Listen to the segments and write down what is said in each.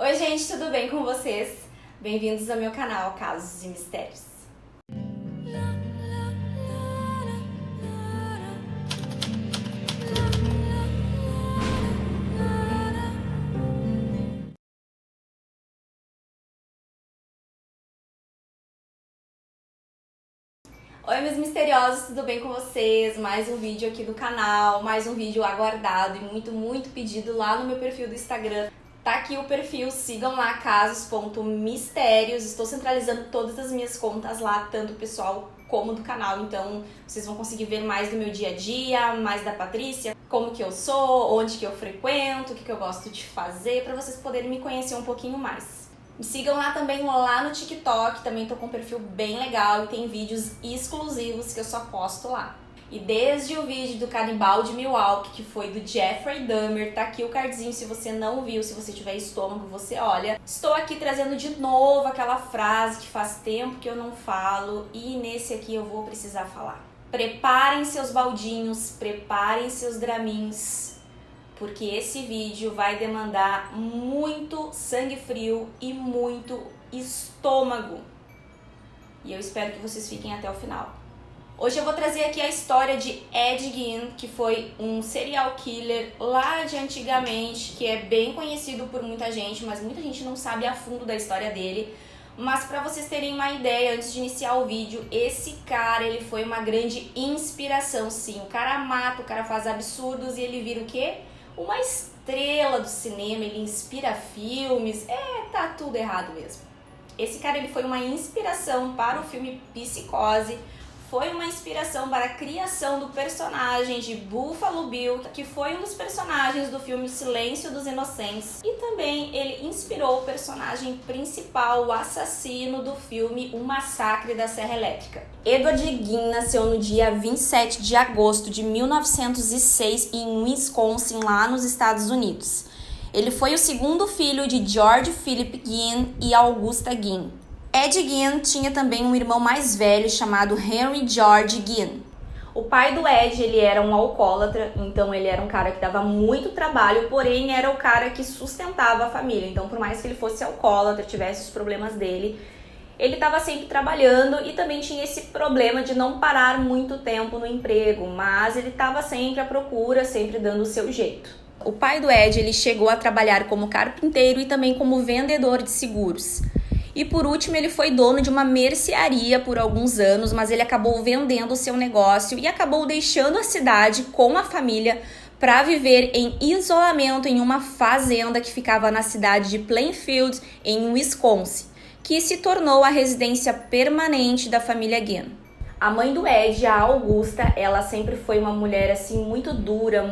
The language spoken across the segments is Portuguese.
Oi gente, tudo bem com vocês? Bem-vindos ao meu canal Casos e Mistérios. Oi meus misteriosos, tudo bem com vocês? Mais um vídeo aqui do canal, mais um vídeo aguardado e muito pedido lá no meu perfil do Instagram. Tá aqui o perfil, sigam lá casos.mistérios. Estou centralizando todas as minhas contas lá, tanto pessoal como do canal, então vocês vão conseguir ver mais do meu dia a dia, mais da Patrícia, como que eu sou, onde que eu frequento, o que eu gosto de fazer, para vocês poderem me conhecer um pouquinho mais. Me sigam lá também lá no TikTok, também tô com um perfil bem legal e tem vídeos exclusivos que eu só posto lá. E desde o vídeo do canibal de Milwaukee, que foi do Jeffrey Dahmer, tá aqui o cardzinho, se você não viu, se você tiver estômago, você olha. Estou aqui trazendo de novo aquela frase que faz tempo que eu não falo e nesse aqui eu vou precisar falar. Preparem seus baldinhos, preparem seus dramins, porque esse vídeo vai demandar muito sangue frio e muito estômago. E eu espero que vocês fiquem até o final. Hoje eu vou trazer aqui a história de Ed Gein, que foi um serial killer lá de antigamente, que é bem conhecido por muita gente, mas muita gente não sabe a fundo da história dele. Mas para vocês terem uma ideia, antes de iniciar o vídeo, esse cara, ele foi uma grande inspiração, sim. O cara mata, o cara faz absurdos e ele vira o quê? Uma estrela do cinema, ele inspira filmes, tá tudo errado mesmo. Esse cara, ele foi uma inspiração para o filme Psicose, foi uma inspiração para a criação do personagem de Buffalo Bill, que foi um dos personagens do filme O Silêncio dos Inocentes. E também ele inspirou o personagem principal, o assassino do filme O Massacre da Serra Elétrica. Edward Gein nasceu no dia 27 de agosto de 1906 em Wisconsin, lá nos Estados Unidos. Ele foi o segundo filho de George Philip Gein e Augusta Gein. Ed Gein tinha também um irmão mais velho chamado Henry George Gein. O pai do Ed, ele era um alcoólatra, então ele era um cara que dava muito trabalho, porém era o cara que sustentava a família. Então, por mais que ele fosse alcoólatra, tivesse os problemas dele, ele estava sempre trabalhando e também tinha esse problema de não parar muito tempo no emprego, mas ele estava sempre à procura, sempre dando o seu jeito. O pai do Ed, ele chegou a trabalhar como carpinteiro e também como vendedor de seguros. E por último, ele foi dono de uma mercearia por alguns anos, mas ele acabou vendendo o seu negócio e acabou deixando a cidade com a família para viver em isolamento em uma fazenda que ficava na cidade de Plainfield, em Wisconsin, que se tornou a residência permanente da família Gein. A mãe do Ed, a Augusta, ela sempre foi uma mulher assim muito dura,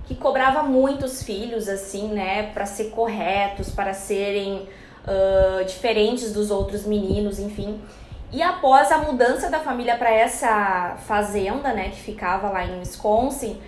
que cobrava muitos filhos assim, né, para ser corretos, para serem diferentes dos outros meninos, enfim. E após a mudança da família para essa fazenda, né, que ficava lá em Wisconsin,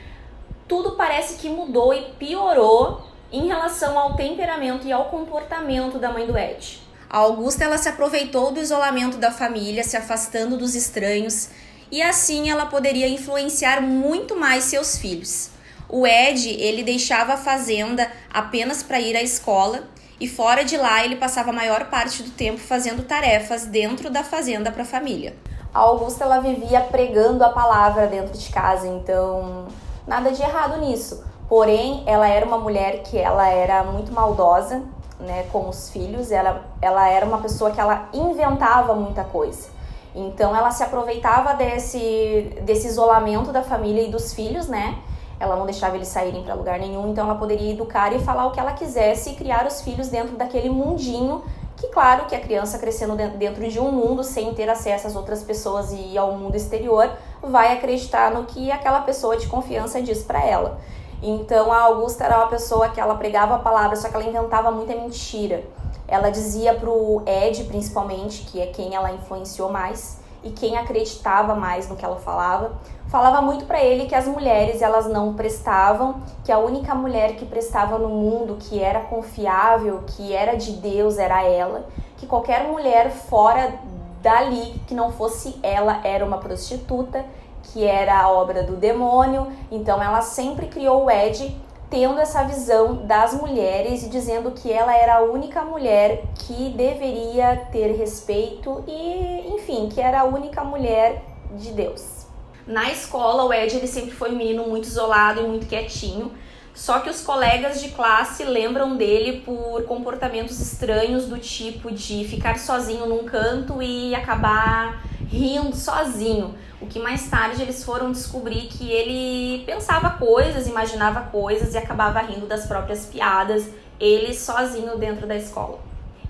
tudo parece que mudou e piorou em relação ao temperamento e ao comportamento da mãe do Ed. A Augusta, ela se aproveitou do isolamento da família, se afastando dos estranhos, e assim ela poderia influenciar muito mais seus filhos. O Ed, ele deixava a fazenda apenas para ir à escola, e fora de lá ele passava a maior parte do tempo fazendo tarefas dentro da fazenda para a família. A Augusta, ela vivia pregando a palavra dentro de casa, então nada de errado nisso. Porém, ela era uma mulher que ela era muito maldosa, né, com os filhos. Ela era uma pessoa que ela inventava muita coisa. Então ela se aproveitava desse isolamento da família e dos filhos, né? Ela não deixava eles saírem para lugar nenhum, então ela poderia educar e falar o que ela quisesse e criar os filhos dentro daquele mundinho, que claro que a criança crescendo dentro de um mundo sem ter acesso às outras pessoas e ao mundo exterior, vai acreditar no que aquela pessoa de confiança diz para ela. Então a Augusta era uma pessoa que ela pregava a palavra, só que ela inventava muita mentira. Ela dizia pro Ed, principalmente, que é quem ela influenciou mais, e quem acreditava mais no que ela falava muito para ele que as mulheres, elas não prestavam, que a única mulher que prestava no mundo, que era confiável, que era de Deus, era ela, que qualquer mulher fora dali, que não fosse ela, era uma prostituta, que era a obra do demônio. Então ela sempre criou o Ed tendo essa visão das mulheres e dizendo que ela era a única mulher que deveria ter respeito e, enfim, que era a única mulher de Deus. Na escola, o Ed ele sempre foi um menino muito isolado e muito quietinho, só que os colegas de classe lembram dele por comportamentos estranhos, do tipo de ficar sozinho num canto e acabar rindo sozinho, o que mais tarde eles foram descobrir que ele pensava coisas, imaginava coisas e acabava rindo das próprias piadas, ele sozinho dentro da escola.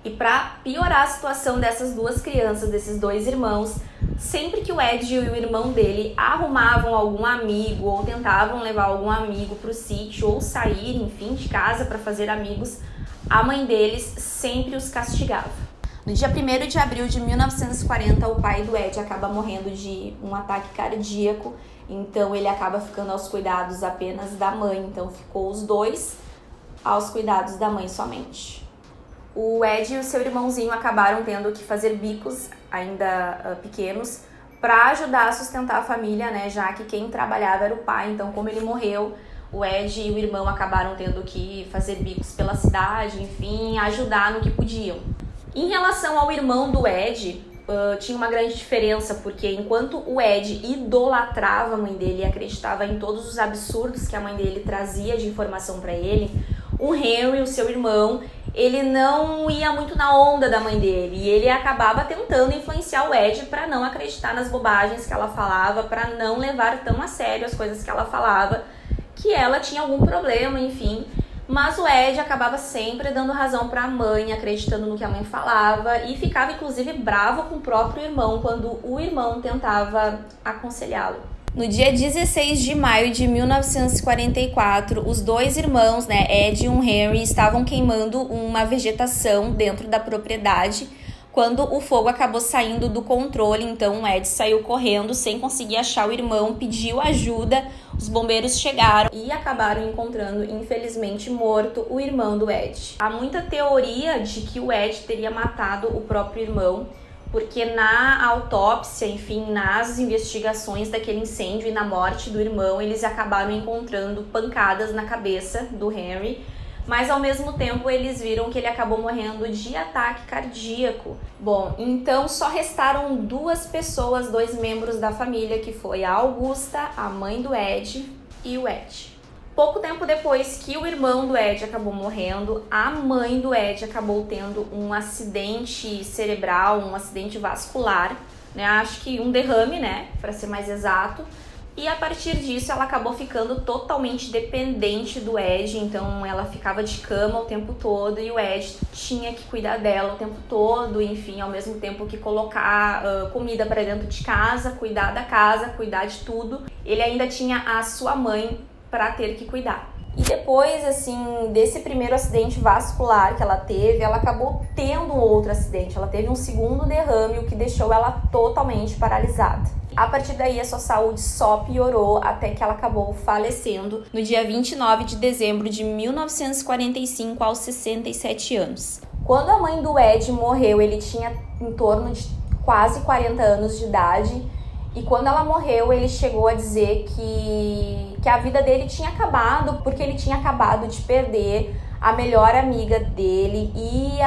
E para piorar a situação dessas duas crianças, desses dois irmãos, sempre que o Ed e o irmão dele arrumavam algum amigo ou tentavam levar algum amigo para o sítio ou sair, enfim, de casa para fazer amigos, a mãe deles sempre os castigava. No dia 1º de abril de 1940, o pai do Ed acaba morrendo de um ataque cardíaco, então ele acaba ficando aos cuidados apenas da mãe, então ficou os dois aos cuidados da mãe somente. O Ed e o seu irmãozinho acabaram tendo que fazer bicos, ainda pequenos, para ajudar a sustentar a família, né, já que quem trabalhava era o pai, então como ele morreu, o Ed e o irmão acabaram tendo que fazer bicos pela cidade, enfim, ajudar no que podiam. Em relação ao irmão do Ed, tinha uma grande diferença, porque enquanto o Ed idolatrava a mãe dele e acreditava em todos os absurdos que a mãe dele trazia de informação para ele, o Henry, o seu irmão, ele não ia muito na onda da mãe dele e ele acabava tentando influenciar o Ed para não acreditar nas bobagens que ela falava, para não levar tão a sério as coisas que ela falava, que ela tinha algum problema, enfim. Mas o Ed acabava sempre dando razão para a mãe, acreditando no que a mãe falava e ficava inclusive bravo com o próprio irmão quando o irmão tentava aconselhá-lo. No dia 16 de maio de 1944, os dois irmãos, Ed e o Henry, estavam queimando uma vegetação dentro da propriedade quando o fogo acabou saindo do controle. Então o Ed saiu correndo sem conseguir achar o irmão, pediu ajuda, os bombeiros chegaram e acabaram encontrando, infelizmente morto, o irmão do Ed. Há muita teoria de que o Ed teria matado o próprio irmão, porque na autópsia, enfim, nas investigações daquele incêndio e na morte do irmão, eles acabaram encontrando pancadas na cabeça do Henry, mas ao mesmo tempo eles viram que ele acabou morrendo de ataque cardíaco. Bom, então só restaram duas pessoas, dois membros da família, que foi a Augusta, a mãe do Ed, e o Ed. Pouco tempo depois que o irmão do Ed acabou morrendo, a mãe do Ed acabou tendo um acidente cerebral, um acidente vascular, acho que um derrame, para ser mais exato. E a partir disso ela acabou ficando totalmente dependente do Ed, então ela ficava de cama o tempo todo e o Ed tinha que cuidar dela o tempo todo, enfim, ao mesmo tempo que colocar comida para dentro de casa, cuidar da casa, cuidar de tudo. Ele ainda tinha a sua mãe para ter que cuidar. E depois, desse primeiro acidente vascular que ela teve, ela acabou tendo outro acidente. Ela teve um segundo derrame, o que deixou ela totalmente paralisada. A partir daí, a sua saúde só piorou até que ela acabou falecendo no dia 29 de dezembro de 1945, aos 67 anos. Quando a mãe do Ed morreu, ele tinha em torno de quase 40 anos de idade. E quando ela morreu, ele chegou a dizer que a vida dele tinha acabado, porque ele tinha acabado de perder a melhor amiga dele e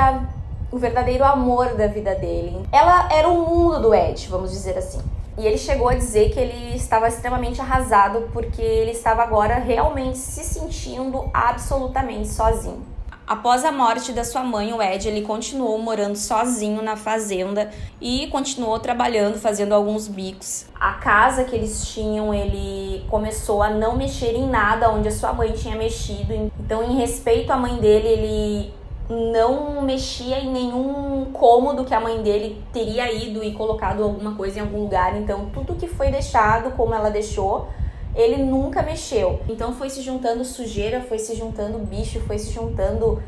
o verdadeiro amor da vida dele. Ela era o mundo do Ed, vamos dizer assim. E ele chegou a dizer que ele estava extremamente arrasado porque ele estava agora realmente se sentindo absolutamente sozinho. Após a morte da sua mãe, o Ed ele continuou morando sozinho na fazenda e continuou trabalhando, fazendo alguns bicos. A casa que eles tinham, ele começou a não mexer em nada onde a sua mãe tinha mexido. Então, em respeito à mãe dele, ele não mexia em nenhum cômodo que a mãe dele teria ido e colocado alguma coisa em algum lugar. Então, tudo que foi deixado como ela deixou, ele nunca mexeu. Então foi se juntando sujeira, foi se juntando bicho, foi se juntando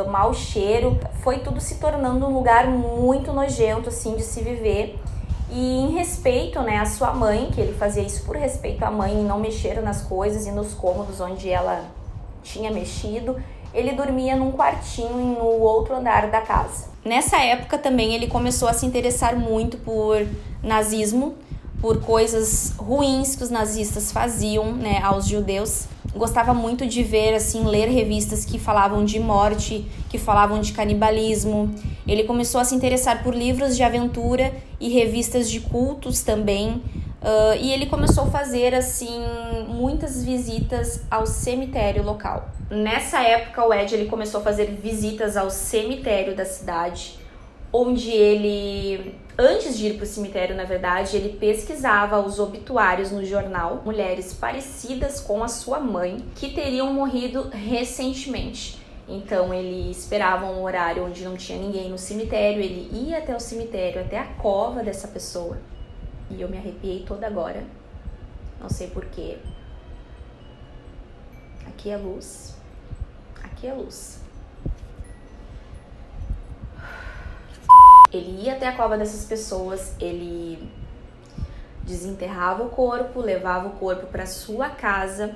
mau cheiro. Foi tudo se tornando um lugar muito nojento, de se viver. E em respeito, à sua mãe, que ele fazia isso por respeito à mãe e não mexer nas coisas e nos cômodos onde ela tinha mexido, ele dormia num quartinho no outro andar da casa. Nessa época também ele começou a se interessar muito por nazismo, por coisas ruins que os nazistas faziam, aos judeus. gostava muito de ver, assim, ler revistas que falavam de morte, que falavam de canibalismo. Ele começou a se interessar por livros de aventura e revistas de cultos também. E ele começou a fazer, assim, muitas visitas ao cemitério local. Nessa época, o Ed ele começou a fazer visitas ao cemitério da cidade, onde ele, antes de ir para o cemitério, na verdade, ele pesquisava os obituários no jornal, mulheres parecidas com a sua mãe, que teriam morrido recentemente. Então ele esperava um horário onde não tinha ninguém no cemitério, ele ia até o cemitério, até a cova dessa pessoa. E eu me arrepiei toda agora, não sei porquê. Aqui é luz, aqui é luz. Ele ia até a cova dessas pessoas, ele desenterrava o corpo, levava o corpo para sua casa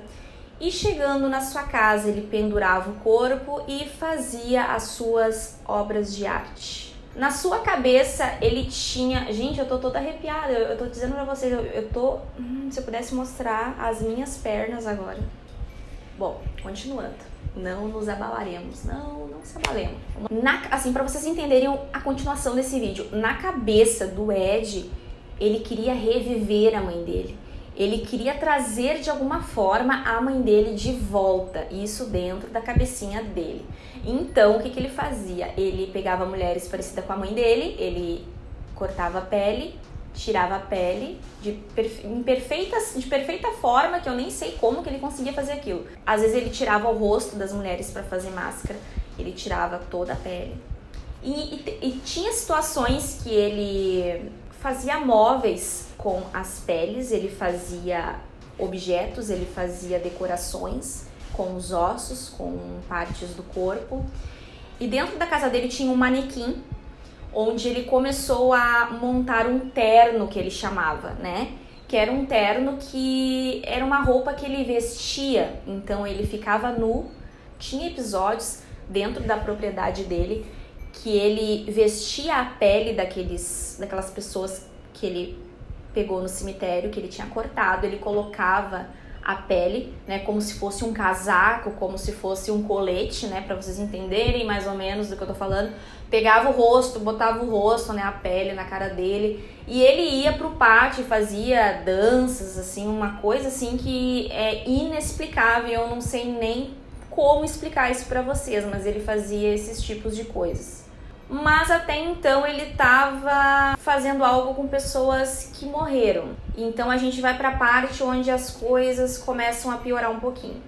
e, chegando na sua casa, ele pendurava o corpo e fazia as suas obras de arte. Na sua cabeça ele tinha... Gente, eu tô toda arrepiada, eu tô dizendo pra vocês, eu tô... Se eu pudesse mostrar as minhas pernas agora. Bom, continuando. Não nos abalaremos, não se abalemos. Assim, pra vocês entenderem a continuação desse vídeo, na cabeça do Ed, ele queria reviver a mãe dele. Ele queria trazer de alguma forma a mãe dele de volta, isso dentro da cabecinha dele. Então, o que ele fazia? Ele pegava mulheres parecidas com a mãe dele, ele cortava a pele, tirava a pele de perfeita forma, que eu nem sei como que ele conseguia fazer aquilo. Às vezes ele tirava o rosto das mulheres para fazer máscara, ele tirava toda a pele. E tinha situações que ele fazia móveis com as peles, ele fazia objetos, ele fazia decorações com os ossos, com partes do corpo. E dentro da casa dele tinha um manequim, onde ele começou a montar um terno, que ele chamava, né? Que era um terno que era uma roupa que ele vestia, então ele ficava nu. Tinha episódios dentro da propriedade dele que ele vestia a pele daquelas pessoas que ele pegou no cemitério, que ele tinha cortado, ele colocava a pele, né, como se fosse um casaco, como se fosse um colete, né, para vocês entenderem mais ou menos do que eu tô falando. Pegava o rosto, botava o rosto, né, a pele na cara dele, e ele ia pro pátio e fazia danças, assim, uma coisa assim que é inexplicável. Eu não sei nem como explicar isso pra vocês, mas ele fazia esses tipos de coisas. Mas até então ele estava fazendo algo com pessoas que morreram. Então a gente vai para a parte onde as coisas começam a piorar um pouquinho.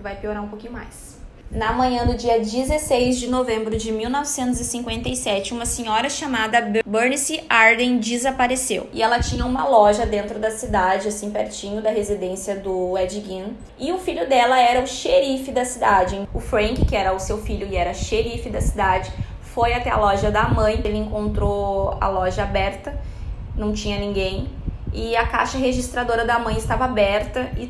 Vai piorar um pouquinho mais. Na manhã do dia 16 de novembro de 1957, uma senhora chamada Bernice Arden desapareceu. E ela tinha uma loja dentro da cidade, assim, pertinho da residência do Ed Gein. E o filho dela era o xerife da cidade. O Frank, que era o seu filho e era xerife da cidade, foi até a loja da mãe. Ele encontrou a loja aberta, não tinha ninguém. E a caixa registradora da mãe estava aberta e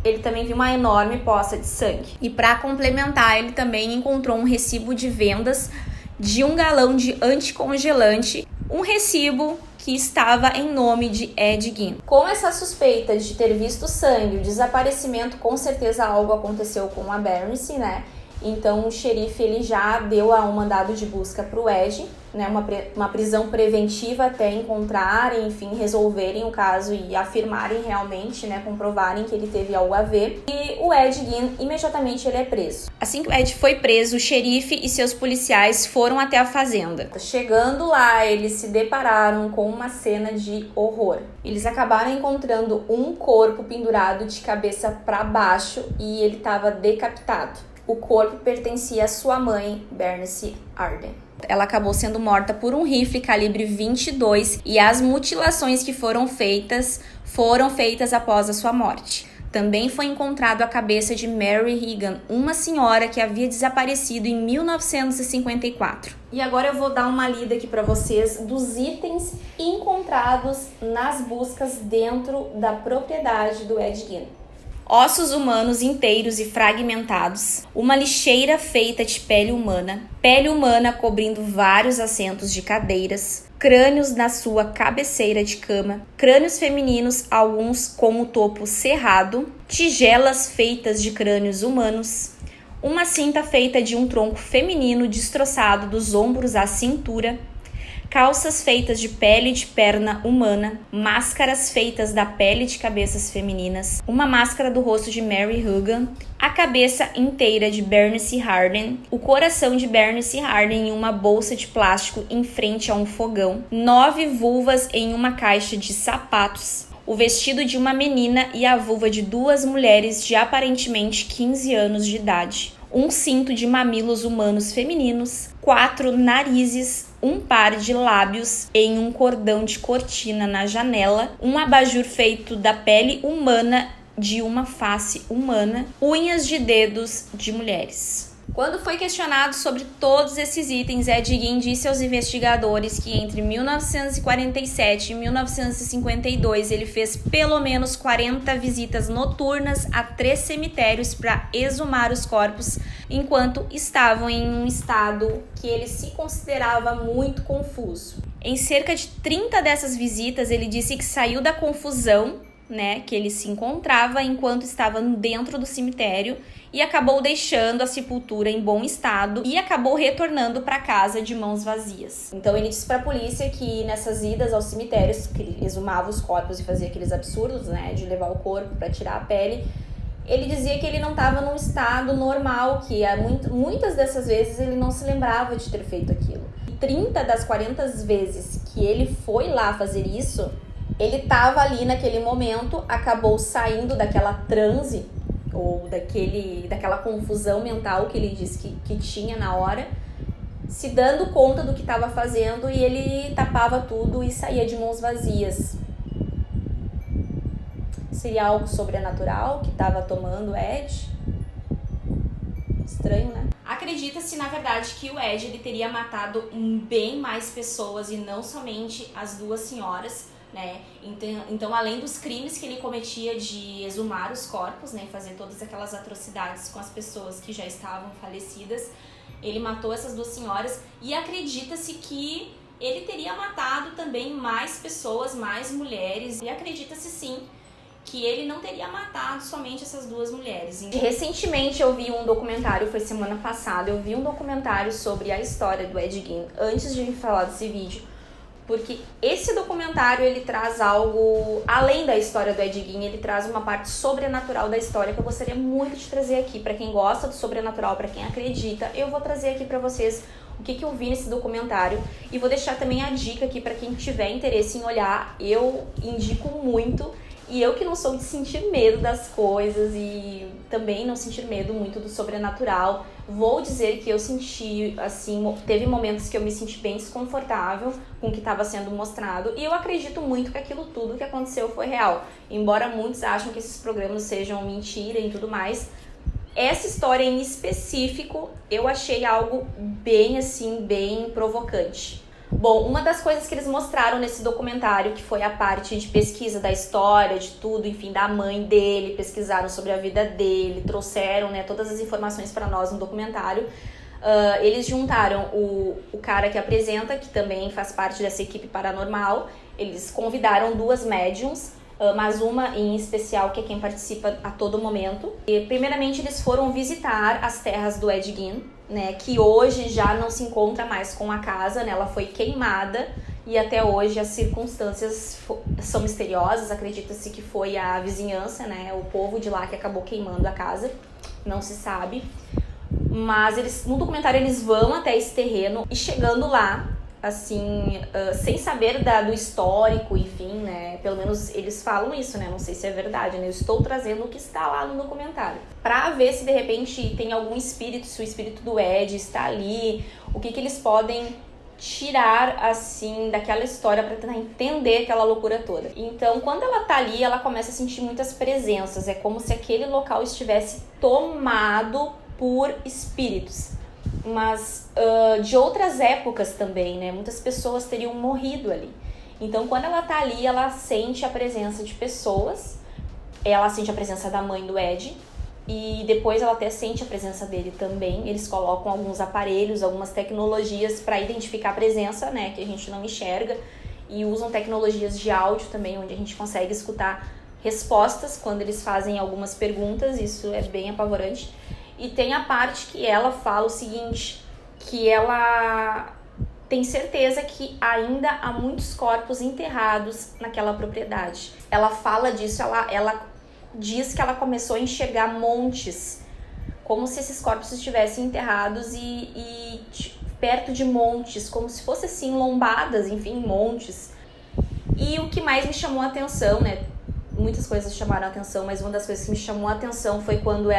ele também viu uma enorme poça de sangue. E para complementar, ele também encontrou um recibo de vendas de 1 galão de anticongelante, um recibo que estava em nome de Ed Gein. Com essa suspeita de ter visto sangue, o desaparecimento, com certeza algo aconteceu com a Bernice, né? Então o xerife ele já deu um mandado de busca para o Ed, né, uma prisão preventiva até encontrarem, enfim, resolverem o caso e afirmarem realmente, né, comprovarem que ele teve algo a ver. E o Ed Gein, imediatamente ele é preso. Assim que o Ed foi preso, o xerife e seus policiais foram até a fazenda. Chegando lá, eles se depararam com uma cena de horror. Eles acabaram encontrando um corpo pendurado de cabeça para baixo e ele estava decapitado. O corpo pertencia à sua mãe, Bernice Arden. Ela acabou sendo morta por um rifle calibre 22 e as mutilações que foram feitas após a sua morte. Também foi encontrado a cabeça de Mary Regan, uma senhora que havia desaparecido em 1954. E agora eu vou dar uma lida aqui para vocês dos itens encontrados nas buscas dentro da propriedade do Ed Gein. Ossos humanos inteiros e fragmentados, uma lixeira feita de pele humana cobrindo vários assentos de cadeiras, crânios na sua cabeceira de cama, crânios femininos, alguns com o topo cerrado, tigelas feitas de crânios humanos, uma cinta feita de um tronco feminino destroçado dos ombros à cintura, calças feitas de pele de perna humana, máscaras feitas da pele de cabeças femininas, uma máscara do rosto de Mary Hogan, a cabeça inteira de Bernice Harden, o coração de Bernice Harden em uma bolsa de plástico em frente a um fogão, 9 vulvas em uma caixa de sapatos, o vestido de uma menina e a vulva de 2 mulheres de aparentemente 15 anos de idade, um cinto de mamilos humanos femininos, 4 narizes, um par de lábios em um cordão de cortina na janela, um abajur feito da pele humana de uma face humana, unhas de dedos de mulheres. Quando foi questionado sobre todos esses itens, Ed Gein disse aos investigadores que entre 1947 e 1952 ele fez pelo menos 40 visitas noturnas a 3 cemitérios para exumar os corpos, enquanto estavam em um estado que ele se considerava muito confuso. Em cerca de 30 dessas visitas, ele disse que saiu da confusão, que ele se encontrava enquanto estava dentro do cemitério e acabou deixando a sepultura em bom estado e acabou retornando para casa de mãos vazias. Então ele disse para a polícia que nessas idas aos cemitérios, que ele exumava os corpos e fazia aqueles absurdos, de levar o corpo para tirar a pele, ele dizia que ele não estava num estado normal, que muitas dessas vezes ele não se lembrava de ter feito aquilo. 30 das 40 vezes que ele foi lá fazer isso, ele estava ali naquele momento, acabou saindo daquela transe ou daquela confusão mental que ele disse que tinha na hora, se dando conta do que estava fazendo, e ele tapava tudo e saía de mãos vazias. Seria algo sobrenatural que estava tomando o Ed? Estranho, né? Acredita-se, na verdade, que o Ed ele teria matado bem mais pessoas e não somente as 2 senhoras, Então, além dos crimes que ele cometia de exumar os corpos, fazer todas aquelas atrocidades com as pessoas que já estavam falecidas, ele matou essas 2 senhoras e acredita-se que ele teria matado também mais pessoas, mais mulheres, e acredita-se sim que ele não teria matado somente essas 2 mulheres. Recentemente eu vi um documentário, foi semana passada, eu vi um documentário sobre a história do Ed Gein, antes de falar desse vídeo, porque esse documentário ele traz algo, além da história do Ed Gein, ele traz uma parte sobrenatural da história que eu gostaria muito de trazer aqui. Para quem gosta do sobrenatural, para quem acredita, eu vou trazer aqui para vocês o que eu vi nesse documentário e vou deixar também a dica aqui para quem tiver interesse em olhar. Eu indico muito. E eu que não sou de sentir medo das coisas e também não sentir medo muito do sobrenatural, vou dizer que eu senti, assim, teve momentos que eu me senti bem desconfortável com o que estava sendo mostrado, e eu acredito muito que aquilo tudo que aconteceu foi real. Embora muitos acham que esses programas sejam mentira e tudo mais, essa história em específico eu achei algo bem, assim, bem provocante. Bom, uma das coisas que eles mostraram nesse documentário, que foi a parte de pesquisa da história, de tudo, enfim, da mãe dele, pesquisaram sobre a vida dele, trouxeram, todas as informações para nós no documentário. Eles juntaram o cara que apresenta, que também faz parte dessa equipe paranormal, eles convidaram 2 médiums, mas uma em especial que é quem participa a todo momento. E, primeiramente, eles foram visitar as terras do Ed Gein, que hoje já não se encontra mais com a casa, ela foi queimada e até hoje as circunstâncias são misteriosas. Acredita-se que foi a vizinhança, o povo de lá que acabou queimando a casa, não se sabe. Mas no documentário eles vão até esse terreno e chegando lá, assim, sem saber do histórico, enfim, pelo menos eles falam isso, não sei se é verdade, eu estou trazendo o que está lá no documentário, pra ver se de repente tem algum espírito, se o espírito do Ed está ali, o que eles podem tirar, assim, daquela história pra tentar entender aquela loucura toda. Então, quando ela tá ali, ela começa a sentir muitas presenças, é como se aquele local estivesse tomado por espíritos. Mas de outras épocas também, muitas pessoas teriam morrido ali. Então, quando ela tá ali, ela sente a presença de pessoas, ela sente a presença da mãe do Ed, e depois ela até sente a presença dele também. Eles colocam alguns aparelhos, algumas tecnologias para identificar a presença, né, que a gente não enxerga, e usam tecnologias de áudio também, onde a gente consegue escutar respostas quando eles fazem algumas perguntas. Isso é bem apavorante. E tem a parte que ela fala o seguinte, que ela tem certeza que ainda há muitos corpos enterrados naquela propriedade. Ela fala disso, ela diz que ela começou a enxergar montes, como se esses corpos estivessem enterrados e perto de montes, como se fossem assim lombadas, enfim, montes. E o que mais me chamou a atenção, né? Muitas coisas chamaram a atenção, mas uma das coisas que me chamou a atenção foi quando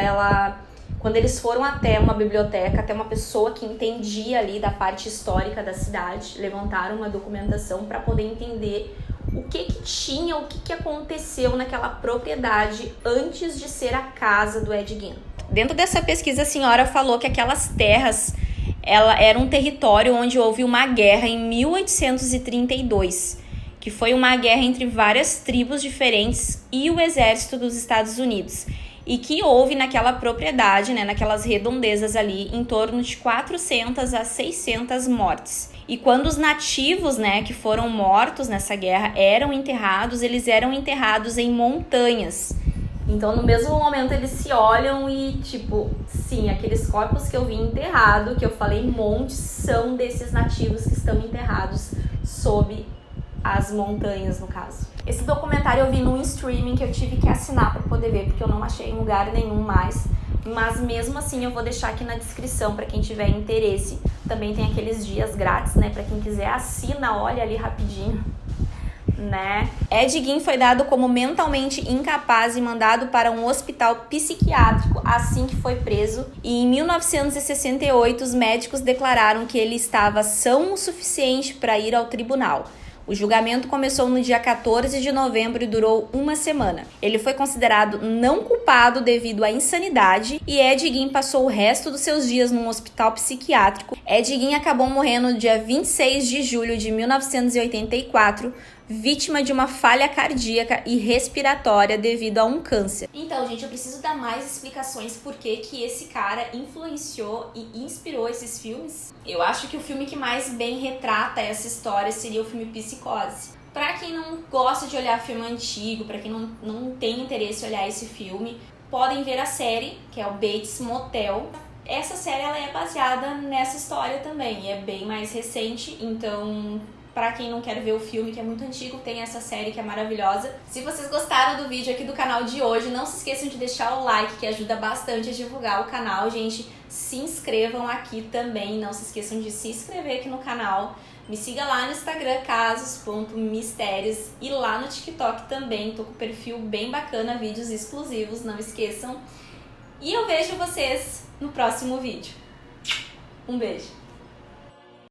eles foram até uma biblioteca, até uma pessoa que entendia ali da parte histórica da cidade, levantaram uma documentação para poder entender o que tinha, o que aconteceu naquela propriedade antes de ser a casa do Ed Gein. Dentro dessa pesquisa, a senhora falou que aquelas terras, ela era um território onde houve uma guerra em 1832, que foi uma guerra entre várias tribos diferentes e o exército dos Estados Unidos, e que houve naquela propriedade, né, naquelas redondezas ali, em torno de 400 a 600 mortes. E quando os nativos, né, que foram mortos nessa guerra eram enterrados, eles eram enterrados em montanhas. Então, no mesmo momento, eles se olham e, tipo, sim, aqueles corpos que eu vi enterrado, que eu falei montes, são desses nativos que estão enterrados sob as montanhas, no caso. Esse documentário eu vi num streaming que eu tive que assinar para poder ver, porque eu não achei em lugar nenhum mais. Mas mesmo assim eu vou deixar aqui na descrição para quem tiver interesse. Também tem aqueles dias grátis, né? Para quem quiser, assina, olha ali rapidinho, né? Ed Gein foi dado como mentalmente incapaz e mandado para um hospital psiquiátrico assim que foi preso. E em 1968 os médicos declararam que ele estava são o suficiente para ir ao tribunal. O julgamento começou no dia 14 de novembro e durou uma semana. Ele foi considerado não culpado devido à insanidade e Ed Gein passou o resto dos seus dias num hospital psiquiátrico. Ed Gein acabou morrendo no dia 26 de julho de 1984, vítima de uma falha cardíaca e respiratória devido a um câncer. Então, gente, eu preciso dar mais explicações por que esse cara influenciou e inspirou esses filmes. Eu acho que o filme que mais bem retrata essa história seria o filme Psicose. Pra quem não gosta de olhar filme antigo, pra quem não tem interesse em olhar esse filme, podem ver a série, que é o Bates Motel. Essa série ela é baseada nessa história também, e é bem mais recente, então pra quem não quer ver o filme, que é muito antigo, tem essa série que é maravilhosa. Se vocês gostaram do vídeo aqui do canal de hoje, não se esqueçam de deixar o like, que ajuda bastante a divulgar o canal, gente. Se inscrevam aqui também, não se esqueçam de se inscrever aqui no canal. Me siga lá no Instagram, casos.mistérios, e lá no TikTok também, tô com um perfil bem bacana, vídeos exclusivos, não esqueçam. E eu vejo vocês no próximo vídeo. Um beijo!